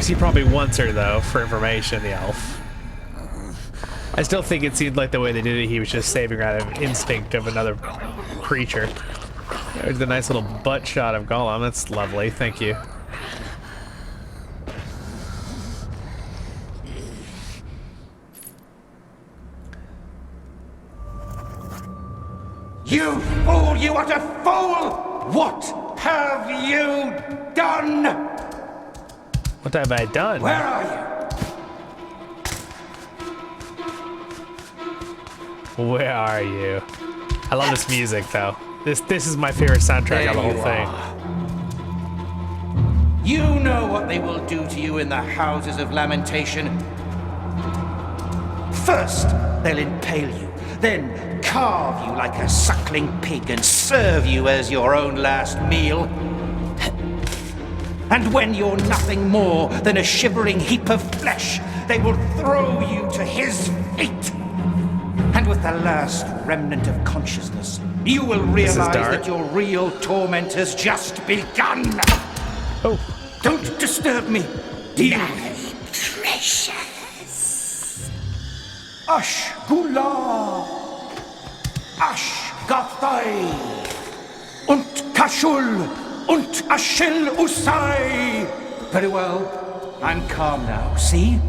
guess he probably wants her, though, for information, the elf. I still think it seemed like the way they did it, he was just saving her out of instinct of another creature. There's the nice little butt shot of Gollum. That's lovely. Thank you. You fool! You utter fool! What have you done? What have I done? Where are you? Where are you? I love this music, though. This is my favorite soundtrack of the whole thing. You know what they will do to you in the houses of lamentation. First, they'll impale you, then carve you like a suckling pig and serve you as your own last meal. And when you're nothing more than a shivering heap of flesh, they will throw you to his feet. And with the last remnant of consciousness, you will realize that your real torment has just begun. Oh. Don't disturb me, dear. Very precious. Ash Gula. Ash Gathai. Und Kashul. Und Ashil Usai. Very well. I'm calm now. See?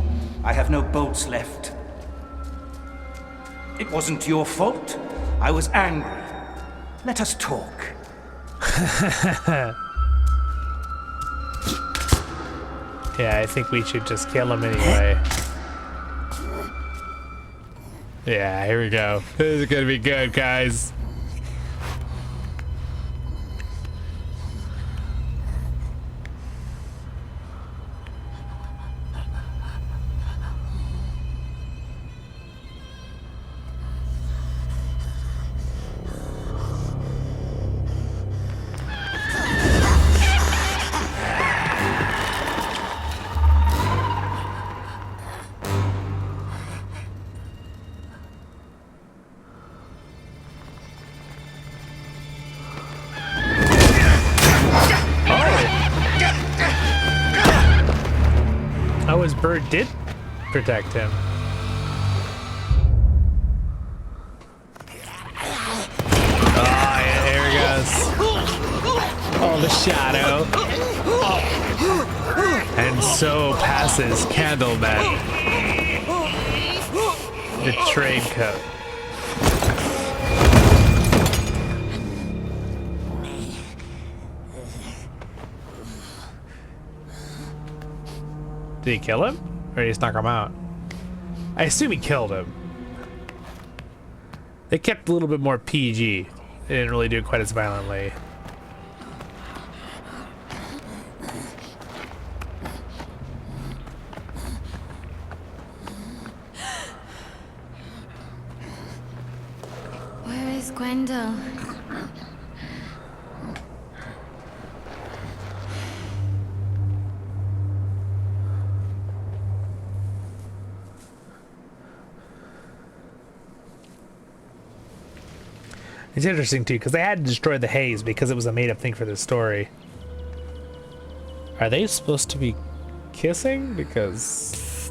I have no bolts left. It wasn't your fault. I was angry. Let us talk. Yeah, I think we should just kill him anyway. Yeah, here we go. This is gonna be good, guys. Oh, his bird did protect him. Oh, yeah, here he goes. Oh, the shadow. And so passes Candleman. The trade coat. Did he kill him? Or did he just knock him out? I assume he killed him. They kept a little bit more PG. They didn't really do it quite as violently. Where is Gwendol? It's interesting too, because they had to destroy the haze because it was a made-up thing for this story. Are they supposed to be kissing? Because...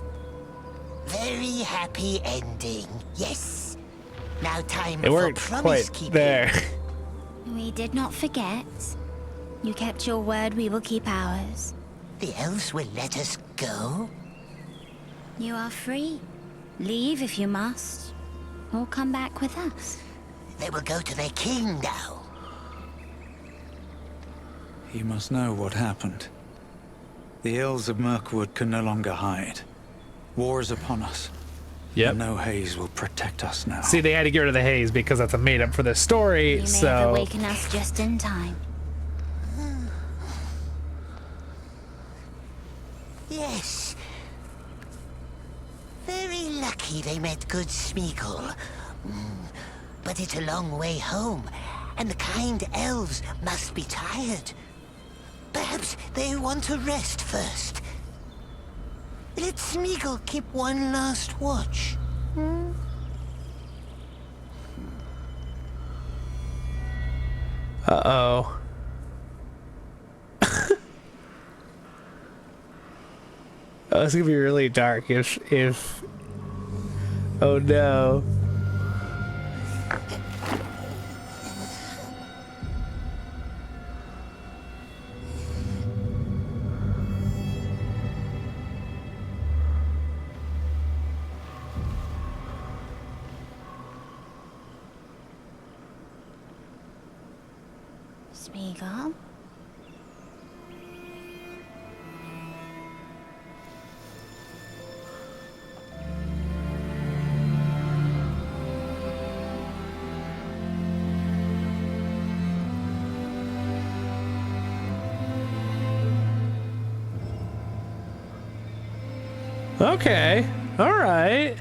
Very happy ending, yes. Now time they for weren't promise quite keeping. there. We did not forget. You kept your word, we will keep ours. The elves will let us go? You are free. Leave if you must, or come back with us. They will go to their king now. He must know what happened. The ills of Mirkwood can no longer hide. War is upon us. Yep. And no haze will protect us now. See, they had to get rid of the haze because that's a made-up for this story, You may so... have awakened us just in time. Yes. Very lucky they met good Smeagol. But it's a long way home, and the kind elves must be tired. Perhaps they want to rest first. Let Smeagol keep one last watch. Uh-oh. 'Cause Oh, it's gonna be really dark if oh no. Smeagol? Okay, all right.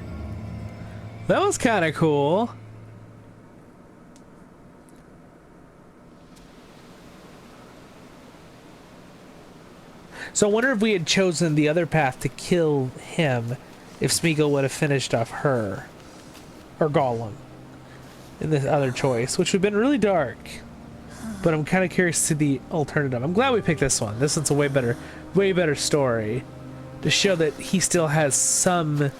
That was kind of cool. So I wonder if we had chosen the other path to kill him, if Smeagol would have finished off her, or Gollum, in this other choice, which would have been really dark. But I'm kind of curious to the alternative. I'm glad we picked this one. This one's a way better story, to show that he still has some.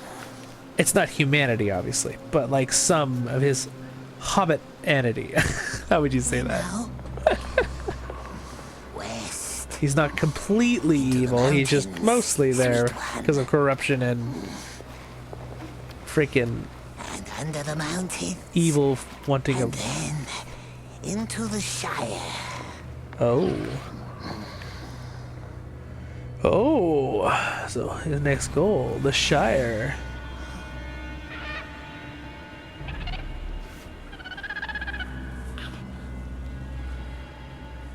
It's not humanity, obviously, but like some of his hobbit entity. How would you say that? He's not completely evil, he's just mostly there because of corruption and freaking under the mountains, evil wanting and of. then into the Shire. Oh. Oh, so his next goal, the Shire.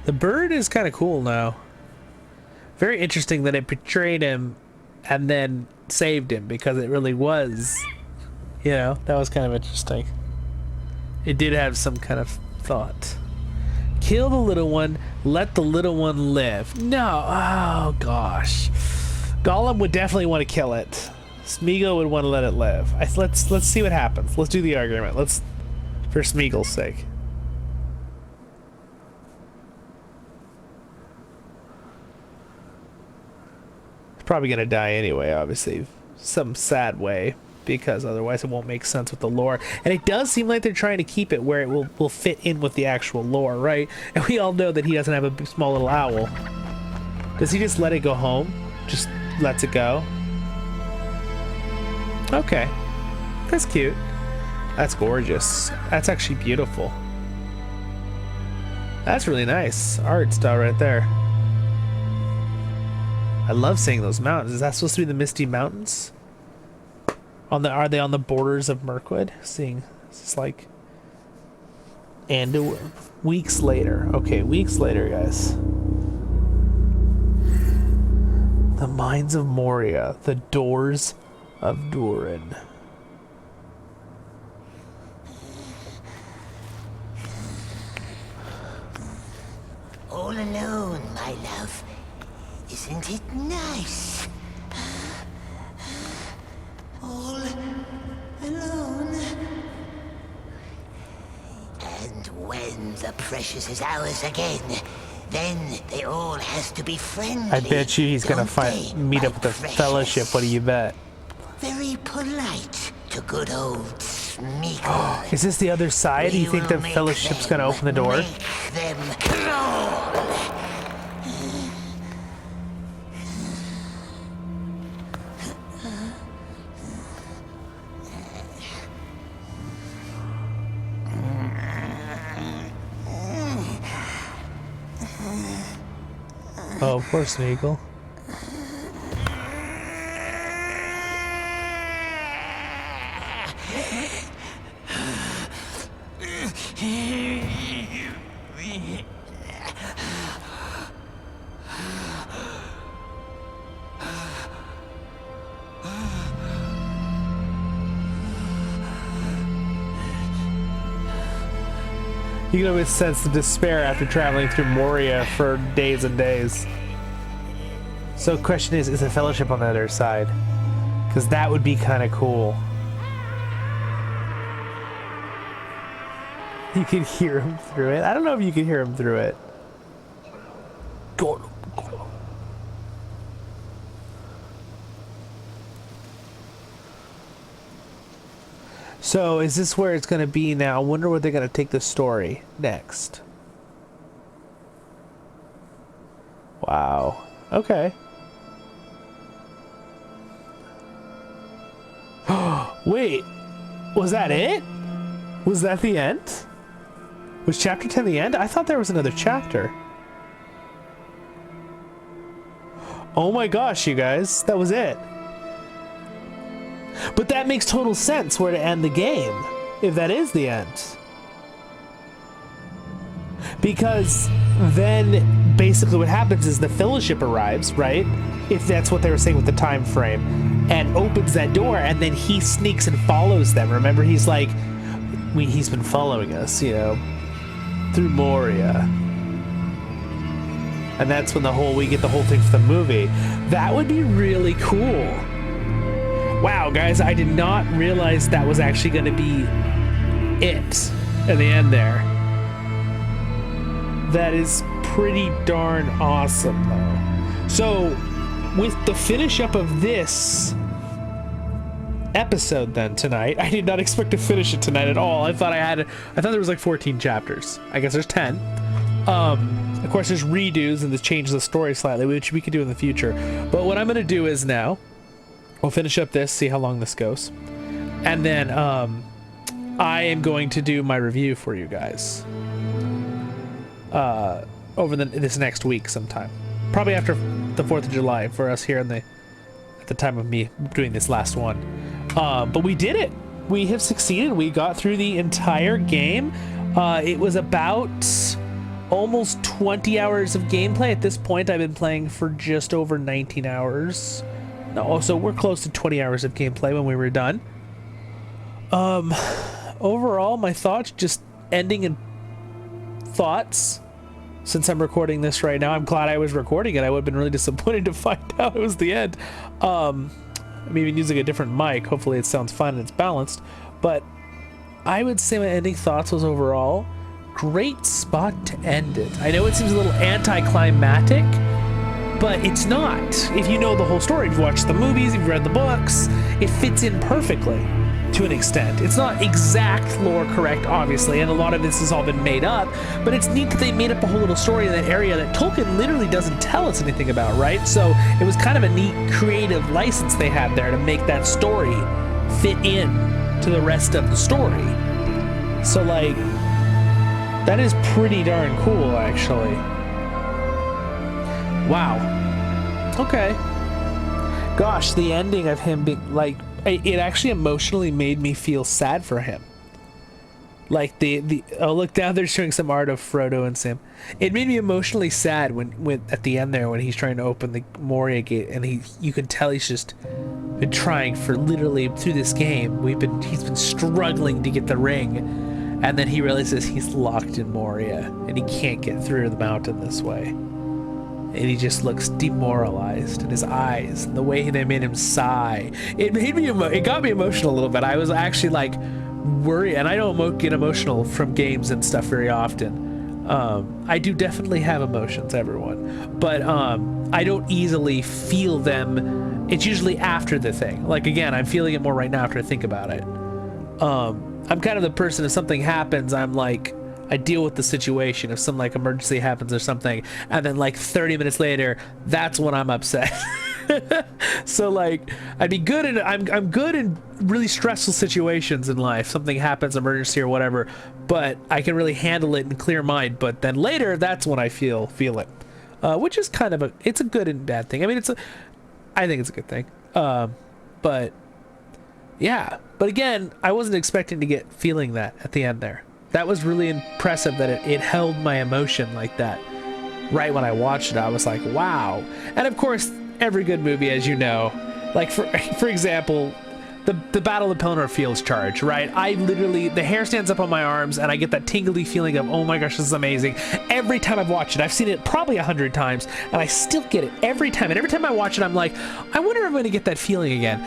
The bird is kind of cool now. Very interesting that it betrayed him and then saved him, because it really was, you know, that was kind of interesting. It did have some kind of thought. Kill the little one, let the little one live. No, oh gosh. Gollum would definitely want to kill it. Smeagol would want to let it live. Let's see what happens. Let's do the argument. Let's, for Smeagol's sake. Probably gonna die anyway, obviously, some sad way, because otherwise it won't make sense with the lore. And it does seem like they're trying to keep it where it will fit in with the actual lore, right? And we all know that he doesn't have a small little owl. Does he just let it go home? Just lets it go? Okay, that's cute. That's gorgeous. That's actually beautiful. That's really nice art style right there. I love seeing those mountains. Is that supposed to be the Misty Mountains? Are they on the borders of Mirkwood? Seeing, it's like, and weeks later. Okay, weeks later, guys. The Mines of Moria, the Doors of Durin. All alone, my love. Isn't it nice? All alone. And when the precious is ours again, then they all has to be friendly. I bet you he's gonna meet up with the Fellowship. What do you bet? Very polite to good old Smeagol. Is this the other side? Do you think the Fellowship's gonna open the door? Make them crawl. Oh, poor Smeagol. You can always sense the despair after traveling through Moria for days and days. So the question is the Fellowship on the other side? Because that would be kind of cool. You could hear him through it. I don't know if you could hear him through it. Gollum. So is this where it's going to be now? I wonder where they're going to take the story next. Wow. Okay. Wait. Was that it? Was that the end? Was chapter 10 the end? I thought there was another chapter. Oh my gosh, you guys. That was it. But that makes total sense where to end the game, if that is the end. Because then basically what happens is the Fellowship arrives, right? If that's what they were saying with the time frame, and opens that door, and then he sneaks and follows them. Remember, he's like, he's been following us, you know, through Moria. And that's when we get the whole thing for the movie. That would be really cool. Wow, guys, I did not realize that was actually going to be it at the end there. That is pretty darn awesome, though. So, with the finish up of this episode then tonight, I did not expect to finish it tonight at all. I thought there was like 14 chapters. I guess there's 10. Of course, there's redos and this changes the story slightly, which we could do in the future. But what I'm going to do is now, we'll finish up this, see how long this goes. And then I am going to do my review for you guys over this next week sometime. Probably after the 4th of July for us here at the time of me doing this last one. But we did it. We have succeeded. We got through the entire game. It was about almost 20 hours of gameplay. At this point, I've been playing for just over 19 hours. No, so we're close to 20 hours of gameplay when we were done. Overall, my thoughts, just ending in thoughts. Since I'm recording this right now, I'm glad I was recording it. I would have been really disappointed to find out it was the end. I'm even using a different mic. Hopefully it sounds fine and it's balanced. But I would say my ending thoughts was overall great spot to end it. I know it seems a little anticlimactic, but it's not. If you know the whole story, if you watched the movies, if you've read the books, it fits in perfectly to an extent. It's not exact lore correct, obviously, and a lot of this has all been made up, but it's neat that they made up a whole little story in that area that Tolkien literally doesn't tell us anything about, right? So it was kind of a neat creative license they had there to make that story fit in to the rest of the story. So, like, that is pretty darn cool, actually. Wow. Okay. Gosh, the ending of him being, like, it actually emotionally made me feel sad for him. Like oh, look down there, showing some art of Frodo and Sam. It made me emotionally sad when at the end there when he's trying to open the Moria gate, and you can tell he's just been trying for literally through this game. He's been struggling to get the ring, and then he realizes he's locked in Moria and he can't get through the mountain this way. And he just looks demoralized, and his eyes, and the way they made him sigh, it got me emotional a little bit. I was actually like worried, and I don't get emotional from games and stuff very often. I do definitely have emotions, everyone, but I don't easily feel them. It's usually after the thing. Like, again, I'm feeling it more right now after I think about it. I'm kind of the person, if something happens, I'm like, I deal with the situation. If some like emergency happens or something, and then like 30 minutes later, that's when I'm upset. So like, I'd be good, and I'm good in really stressful situations in life. Something happens, emergency or whatever, but I can really handle it in clear mind. But then later, that's when I feel it, which is kind of it's a good and bad thing. I mean, I think it's a good thing. But yeah. But again, I wasn't expecting to get feeling that at the end there. That was really impressive that it held my emotion like that. Right when I watched it, I was like, wow. And of course, every good movie, as you know, like for example, the Battle of Pelennor Fields charge, right? I literally, the hair stands up on my arms, and I get that tingly feeling of, oh my gosh, this is amazing. Every time I've watched it, I've seen it probably 100 times, and I still get it every time. And every time I watch it, I'm like, I wonder if I'm going to get that feeling again.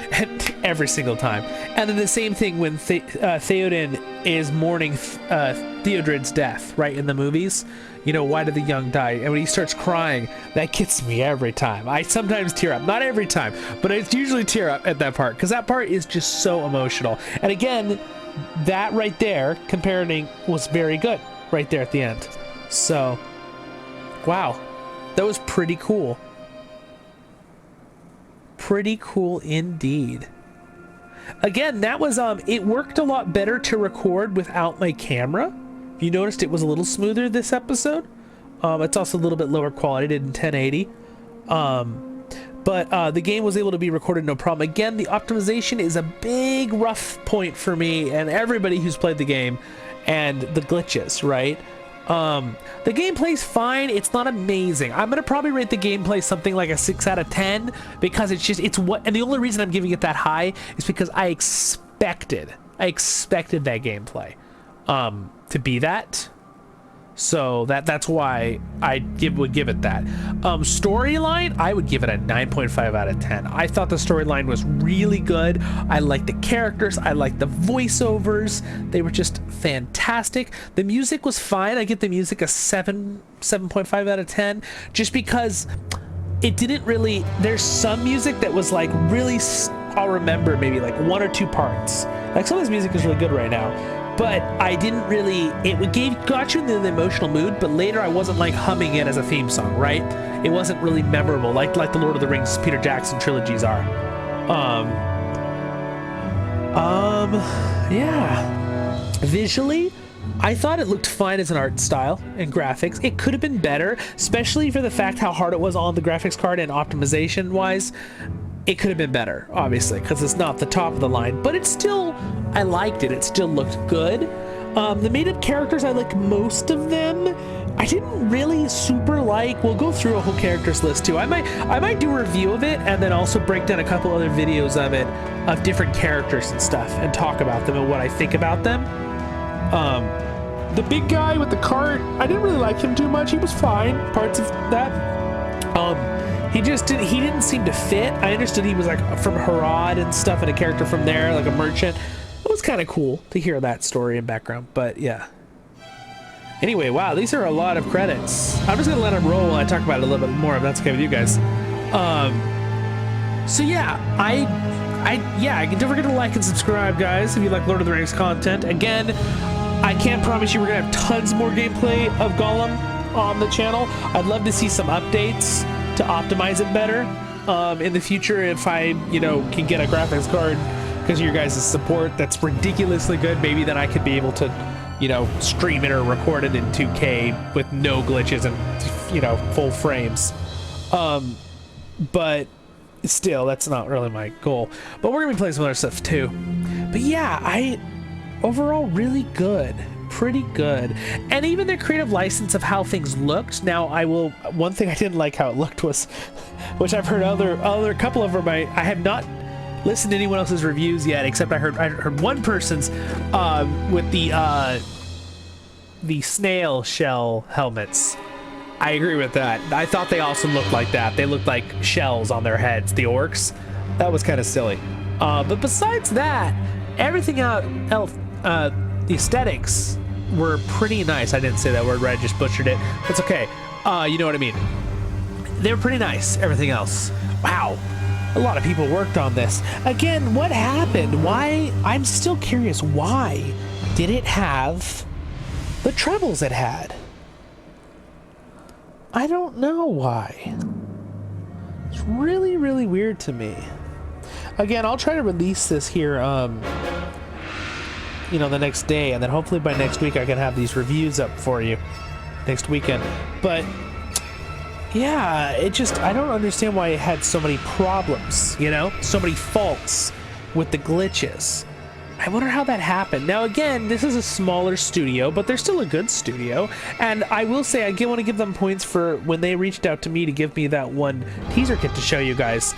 Every single time. And then the same thing when Theoden is mourning Theodred's death, right, in the movies. You know, why did the young die? And when he starts crying, that gets me every time. I sometimes tear up. Not every time, but I usually tear up at that part, because that part is just so emotional. And again, that right there, comparing, was very good right there at the end. So, wow, that was pretty cool. Pretty cool indeed. Again, that was, it worked a lot better to record without my camera. If you noticed, it was a little smoother this episode. It's also a little bit lower quality, did in 1080. But the game was able to be recorded no problem. Again, the optimization is a big rough point for me and everybody who's played the game, and the glitches, right? The gameplay's fine. It's not amazing. I'm gonna probably rate the gameplay something like a 6 out of 10 because it's what, and the only reason I'm giving it that high is because I expected that gameplay to be that. So that's why I would give it that. Storyline, I would give it a 9.5 out of 10. I thought the storyline was really good. I liked the characters. I liked the voiceovers. They were just fantastic. The music was fine. I give the music a 7.5 out of 10, just because it didn't really, there's some music that was like really, I'll remember maybe like 1 or 2 parts. Like some of this music is really good right now. But I didn't really, got you in the emotional mood, but later I wasn't like humming it as a theme song, right? It wasn't really memorable, like the Lord of the Rings Peter Jackson trilogies are. Yeah. Visually, I thought it looked fine as an art style and graphics. It could have been better, especially for the fact how hard it was on the graphics card and optimization wise. It could have been better, obviously, because it's not the top of the line, but it's still, I liked it. It still looked good. The made-up characters, I liked most of them. I didn't really super like, we'll go through a whole characters list too. I might do a review of it and then also break down a couple other videos of it, of different characters and stuff, and talk about them and what I think about them. The big guy with the cart, I didn't really like him too much. He was fine, parts of that. He didn't seem to fit. I understood he was like from Harad and stuff, and a character from there, like a merchant. It was kind of cool to hear that story and background, but yeah. Anyway, wow, these are a lot of credits. I'm just gonna let them roll while I talk about it a little bit more, if that's okay with you guys. So yeah, don't forget to like and subscribe, guys, if you like Lord of the Rings content. Again, I can't promise you we're gonna have tons more gameplay of Gollum on the channel. I'd love to see some updates to optimize it better in the future if I, can get a graphics card because of your guys' support that's ridiculously good. Maybe then I could be able to, stream it or record it in 2K with no glitches and, full frames. But still, that's not really my goal. But we're gonna be playing some other stuff too. But yeah, overall really good. Pretty good. And even their creative license of how things looked. Now one thing I didn't like how it looked was, which I've heard other couple of them, I have not listened to anyone else's reviews yet, except I heard one person's with the snail shell helmets. I agree with that. I thought they also looked like that. They looked like shells on their heads, the orcs. That was kind of silly. But besides that, everything else, the aesthetics were pretty nice. I didn't say that word right, I just butchered it. That's okay. You know what I mean. They were pretty nice, everything else. Wow. A lot of people worked on this. Again, what happened? Why? I'm still curious. Why did it have the trebles it had? I don't know why. It's really, really weird to me. Again, I'll try to release this here, the next day, and then hopefully by next week I can have these reviews up for you next weekend. But yeah, I don't understand why it had so many problems, so many faults with the glitches. I wonder how that happened. Now again, this is a smaller studio, but they're still a good studio, and I will say I want to give them points for when they reached out to me to give me that one teaser kit to show you guys.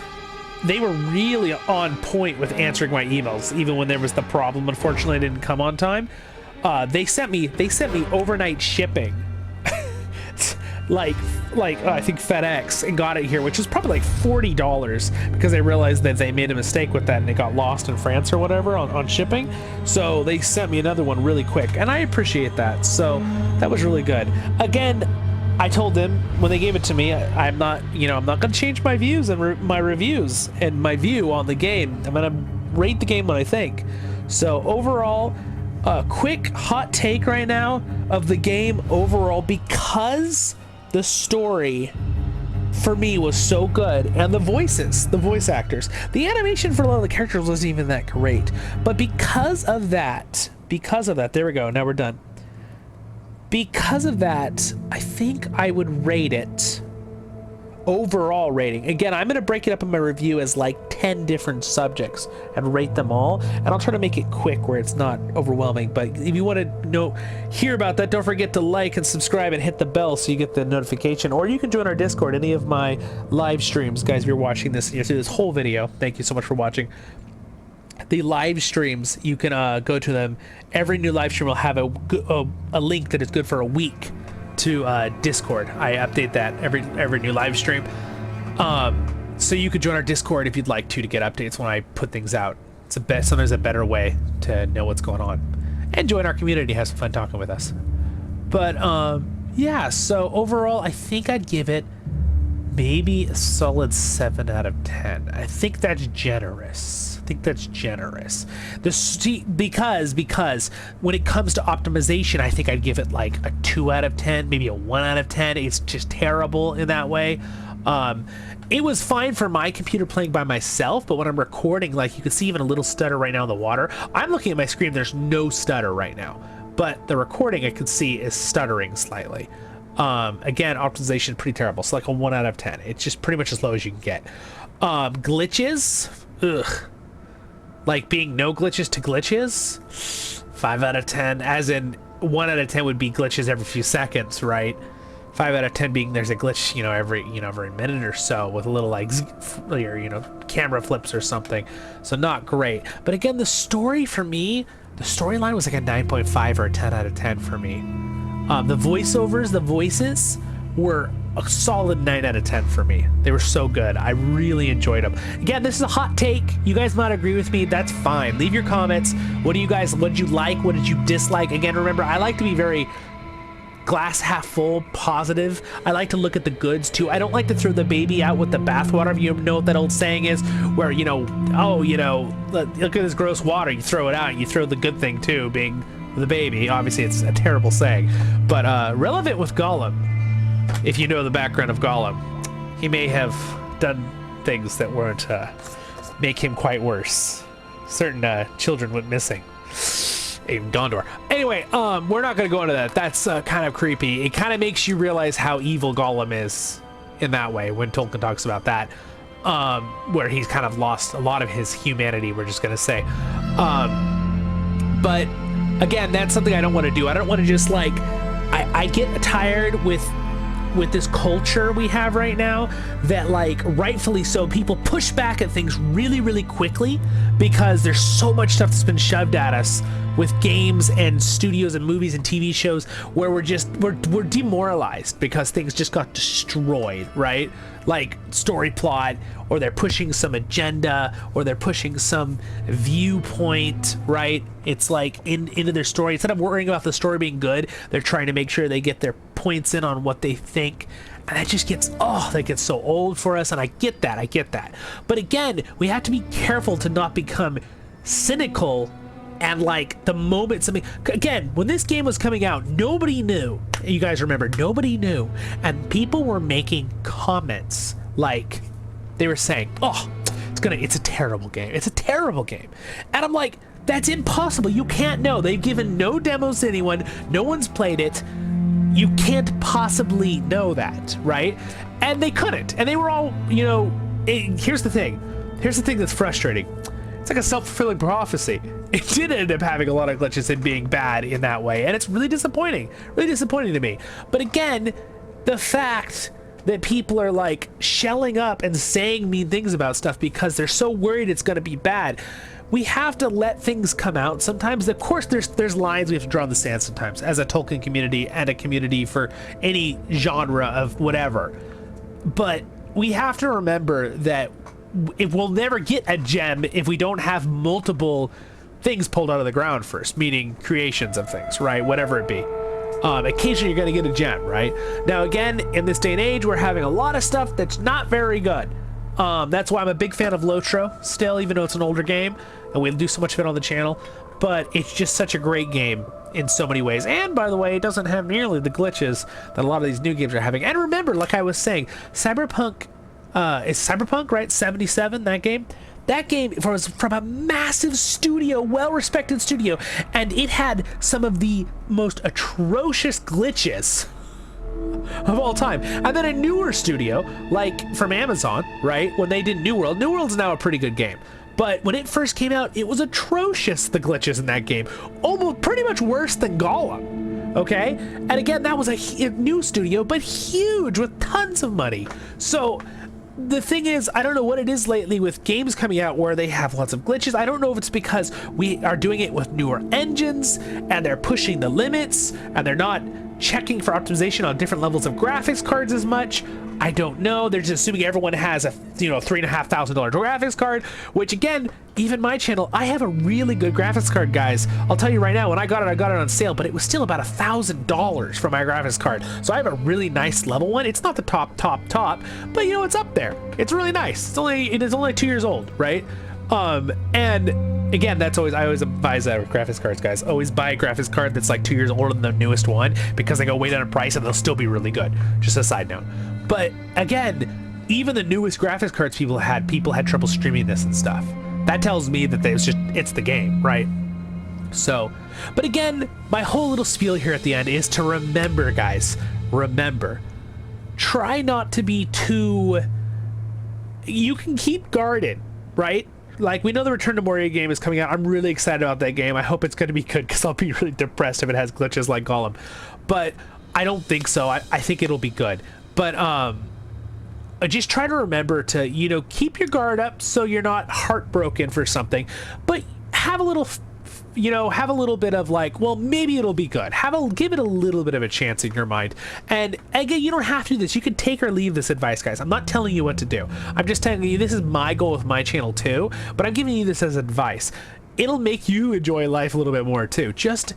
They were really on point with answering my emails, even when there was the problem. Unfortunately, I didn't come on time. They sent me overnight shipping, like I think FedEx, and got it here, which is probably like $40 because they realized that they made a mistake with that and it got lost in France or whatever on shipping. So they sent me another one really quick, and I appreciate that. So that was really good. Again, I told them when they gave it to me, I'm not going to change my views and my reviews and my view on the game. I'm going to rate the game what I think. So overall, a quick hot take right now of the game overall, because the story for me was so good, and the voices, the voice actors, the animation for a lot of the characters wasn't even that great, but because of that, there we go, now we're done. Because of that, I think I would rate it, overall rating. Again, I'm going to break it up in my review as like 10 different subjects and rate them all, and I'll try to make it quick where it's not overwhelming. But if you want to hear about that, don't forget to like and subscribe and hit the bell so you get the notification, or you can join our Discord, any of my live streams. Guys, if you're watching this and you're through this whole video, thank you so much for watching. The live streams, you can go to them. Every new live stream will have a link that is good for a week to Discord. I update that every new live stream, so you could join our Discord if you'd like to get updates when I put things out. It's sometimes a better way to know what's going on, and join our community, have some fun talking with us. But yeah, so overall I think I'd give it maybe a solid 7 out of 10. I think that's generous. Because when it comes to optimization, I think I'd give it like a 2 out of 10, maybe a 1 out of 10. It's just terrible in that way. It was fine for my computer playing by myself, but when I'm recording, like you can see even a little stutter right now in the water. I'm looking at my screen, there's no stutter right now, but the recording I could see is stuttering slightly. Again, optimization is pretty terrible. So like a 1 out of 10. It's just pretty much as low as you can get. Glitches, ugh. Like being no glitches to glitches, 5 out of 10, as in 1 out of 10 would be glitches every few seconds, right? 5 out of 10 being there's a glitch, every minute or so with a little like, or, camera flips or something. So not great. But again, the story for me, the storyline was like a 9.5 or a 10 out of 10 for me. The voiceovers, the voices were a solid 9 out of 10 for me. They were so good. I really enjoyed them. Again, this is a hot take. You guys might agree with me. That's fine. Leave your comments. What did you like? What did you dislike? Again, remember, I like to be very glass half full, positive. I like to look at the goods too. I don't like to throw the baby out with the bathwater. If you know what that old saying is, where, look at this gross water. You throw it out and you throw the good thing too, being the baby. Obviously, it's a terrible saying, but relevant with Gollum. If you know the background of Gollum, he may have done things that weren't make him quite worse. Certain children went missing. Even Gondor. Anyway, we're not going to go into that. That's kind of creepy. It kind of makes you realize how evil Gollum is in that way when Tolkien talks about that, where he's kind of lost a lot of his humanity, we're just going to say. But again, that's something I don't want to do. I don't want to just like, I get tired with this culture we have right now that, like, rightfully so, people push back at things really, really quickly because there's so much stuff that's been shoved at us with games and studios and movies and TV shows where we're demoralized because things just got destroyed, right? Like story plot, or they're pushing some agenda, or they're pushing some viewpoint, right? It's like into their story. Instead of worrying about the story being good, they're trying to make sure they get their points in on what they think. And that just gets, that gets so old for us. And I get that. But again, we have to be careful to not become cynical. And like the moment something, again, when this game was coming out, nobody knew. You guys remember, nobody knew. And people were making comments like they were saying, it's a terrible game. It's a terrible game. And I'm like, that's impossible. You can't know. They've given no demos to anyone. No one's played it. You can't possibly know that, right? And they couldn't. And they were all, here's the thing. Here's the thing that's frustrating. It's like a self-fulfilling prophecy. It did end up having a lot of glitches and being bad in that way, and it's really disappointing to me. But again, the fact that people are like shelling up and saying mean things about stuff because they're so worried it's going to be bad, we have to let things come out sometimes. Of course, there's lines we have to draw in the sand sometimes as a Tolkien community and a community for any genre of whatever. But we have to remember that we'll never get a gem if we don't have multiple things pulled out of the ground first, meaning creations of things, right? Whatever it be. Occasionally you're going to get a gem, right? Now again, in this day and age, we're having a lot of stuff that's not very good. That's why I'm a big fan of LOTR still, even though it's an older game, and we do so much of it on the channel. But it's just such a great game in so many ways. And by the way, it doesn't have nearly the glitches that a lot of these new games are having. And remember, like I was saying, Cyberpunk, is Cyberpunk, right? 77, that game? That game was from a massive studio, well-respected studio, and it had some of the most atrocious glitches of all time. And then a newer studio, like from Amazon, right? When they did New World. New World's now a pretty good game. But when it first came out, it was atrocious, the glitches in that game. Almost pretty much worse than Gollum. Okay? And again, that was a new studio, but huge with tons of money. So the thing is, I don't know what it is lately with games coming out where they have lots of glitches. I don't know if it's because we are doing it with newer engines and they're pushing the limits and they're not checking for optimization on different levels of graphics cards as much. I don't know. They're just assuming everyone has a, you know, $3,500 graphics card, which again, even my channel, I have a really good graphics card, guys. I'll tell you right now, when I got it on sale, but it was still about $1,000 for my graphics card. So I have a really nice level one. It's not the top, but you know, it's up there. It's really nice. It is only 2 years old, right? And again, I always advise that with graphics cards, guys. Always buy a graphics card that's like 2 years older than the newest one, because they go way down in price and they'll still be really good. Just a side note. But again, even the newest graphics cards people had trouble streaming this and stuff. That tells me that it's the game, right? So, but again, my whole little spiel here at the end is to remember, guys, try not to be too, you can keep guarded, right? Like, we know the Return to Moria game is coming out. I'm really excited about that game. I hope it's going to be good, because I'll be really depressed if it has glitches like Gollum. But I don't think so. I think it'll be good. But just try to remember to, you know, keep your guard up so you're not heartbroken for something. But have a little, you know, have a little bit of like, well, maybe it'll be good. Give it a little bit of a chance in your mind. And again, you don't have to do this. You can take or leave this advice, guys. I'm not telling you what to do. I'm just telling you this is my goal with my channel too, but I'm giving you this as advice. It'll make you enjoy life a little bit more too. Just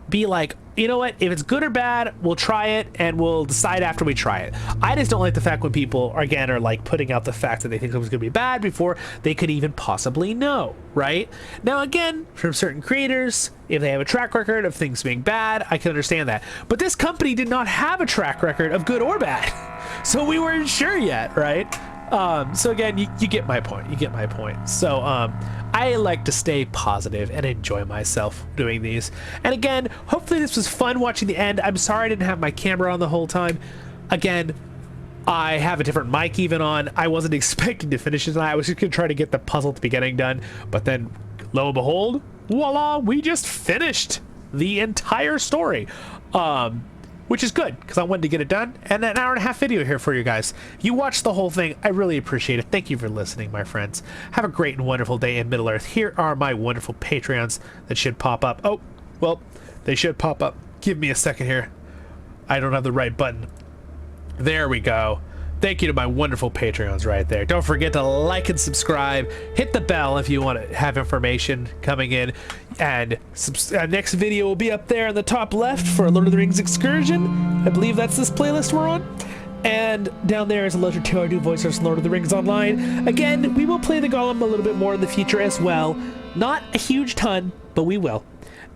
be like, you know what, if it's good or bad, we'll try it and we'll decide after we try it. I just don't like the fact when people again are like putting out the fact that they think something's gonna be bad before they could even possibly know, right? Now again, from certain creators, if they have a track record of things being bad, I can understand that. But this company did not have a track record of good or bad. So we weren't sure yet, right? So again, you get my point. So I like to stay positive and enjoy myself doing these. And again, hopefully this was fun watching the end. I'm sorry I didn't have my camera on the whole time. Again, I have a different mic even on. I wasn't expecting to finish it tonight. I was just gonna try to get the puzzle at the beginning done, but then lo and behold, voila, we just finished the entire story. Which is good, because I wanted to get it done, and an hour-and-a-half video here for you guys. You watched the whole thing. I really appreciate it. Thank you for listening, my friends. Have a great and wonderful day in Middle-earth. Here are my wonderful Patreons that should pop up. Oh, well, they should pop up. Give me a second here. I don't have the right button. There we go. Thank you to my wonderful Patreons right there. Don't forget to like and subscribe. Hit the bell if you want to have information coming in. And next video will be up there in the top left for Lord of the Rings Excursion. I believe that's this playlist we're on. And down there is a LOTR do voiceovers Lord of the Rings Online. Again, we will play the Gollum a little bit more in the future as well. Not a huge ton, but we will.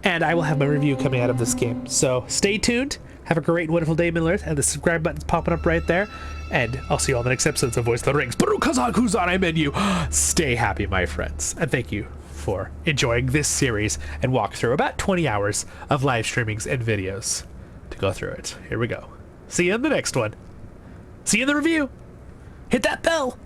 And I will have my review coming out of this game. So stay tuned. Have a great and wonderful day, Middle-earth, and the subscribe button's popping up right there. And I'll see you all in the next episodes of Voice of the Rings. I menu. Stay happy, my friends. And thank you for enjoying this series and walk through about 20 hours of live streamings and videos to go through it. Here we go. See you in the next one. See you in the review. Hit that bell.